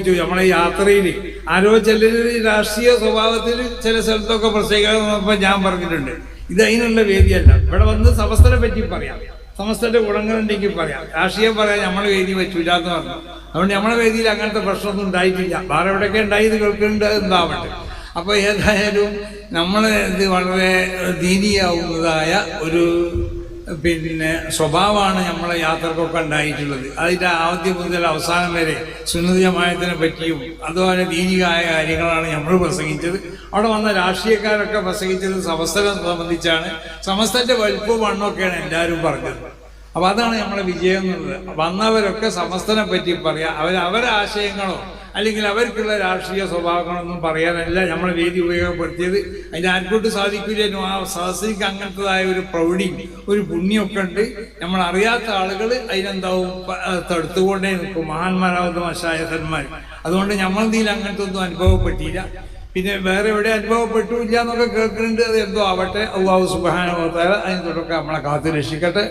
നമ്മളെ യാത്രയിൽ ആരോ ചിലർ രാഷ്ട്രീയ സ്വഭാവത്തിൽ ചില സ്ഥലത്തൊക്കെ പ്രത്യേകത വന്നപ്പോൾ ഞാൻ പറഞ്ഞിട്ടുണ്ട്, ഇത് അതിനുള്ള വേദിയല്ല. ഇവിടെ വന്ന് സമസ്തനെ പറ്റി പറയാം, സമസ്തന്റെ ഗുണങ്ങളുണ്ടെങ്കിൽ പറയാം, രാഷ്ട്രീയം പറയാൻ നമ്മളെ വേദി വെച്ചില്ല എന്ന് പറഞ്ഞു. അതുകൊണ്ട് നമ്മളെ വേദിയിൽ അങ്ങനത്തെ പ്രശ്നമൊന്നും ഉണ്ടായിട്ടില്ല. വേറെ എവിടെയൊക്കെ ഉണ്ടായത് കേൾക്കുന്നുണ്ട്, എന്താവട്ടെ. അപ്പോൾ ഏതായാലും നമ്മളെ ഇത് വളരെ ദീനിയാവുന്നതായ ഒരു സ്വഭാവമാണ് നമ്മളെ യാത്രക്കൊക്കെ ഉണ്ടായിട്ടുള്ളത്. അതിൻ്റെ ആദ്യം മുതൽ അവസാനം വരെ സുന്നത്ത് ജമാഅത്തിനെ പറ്റിയും അതുപോലെ ദീനികമായ കാര്യങ്ങളാണ് നമ്മൾ പ്രസംഗിച്ചത്. അവിടെ വന്ന രാഷ്ട്രീയക്കാരൊക്കെ പ്രസംഗിച്ചത് സമസ്തനെ സംബന്ധിച്ചാണ്. സമസ്തന്റെ വലുപ്പവും മണ്ണൊക്കെയാണ് എല്ലാവരും പറഞ്ഞത്. അപ്പോൾ അതാണ് നമ്മളെ വിജയം എന്നുള്ളത്. വന്നവരൊക്കെ സമസ്തനെ പറ്റി പറയാം, അവരെ ആശയങ്ങളോ അല്ലെങ്കിൽ അവർക്കുള്ള രാഷ്ട്രീയ സ്വഭാവങ്ങളൊന്നും പറയാനല്ല നമ്മളെ വേദി ഉപയോഗപ്പെടുത്തിയത്. അതിൻ്റെ ആർക്കോട്ട് സാധിക്കില്ല. ആ സദസ്സിക്ക് അങ്ങനത്തതായ ഒരു പ്രൗഢിയും ഒരു പുണ്യമൊക്കെ ഉണ്ട്. നമ്മൾ അറിയാത്ത ആളുകൾ അതിനെന്താവും തടുത്തുകൊണ്ടേ നിൽക്കും, മഹാന്മാരാവുന്ന മശായഖന്മാർ. അതുകൊണ്ട് നമ്മളതിൽ അങ്ങനത്തെ ഒന്നും അനുഭവപ്പെട്ടില്ല. പിന്നെ വേറെ എവിടെ അനുഭവപ്പെട്ടില്ല എന്നൊക്കെ കേൾക്കുന്നുണ്ട്. അത് എന്തോ ആവട്ടെ, അല്ലാഹു സുബ്ഹാനഹു വ തആല അതിന് തൊട്ടൊക്കെ നമ്മളെ കാത്തു രക്ഷിക്കട്ടെ.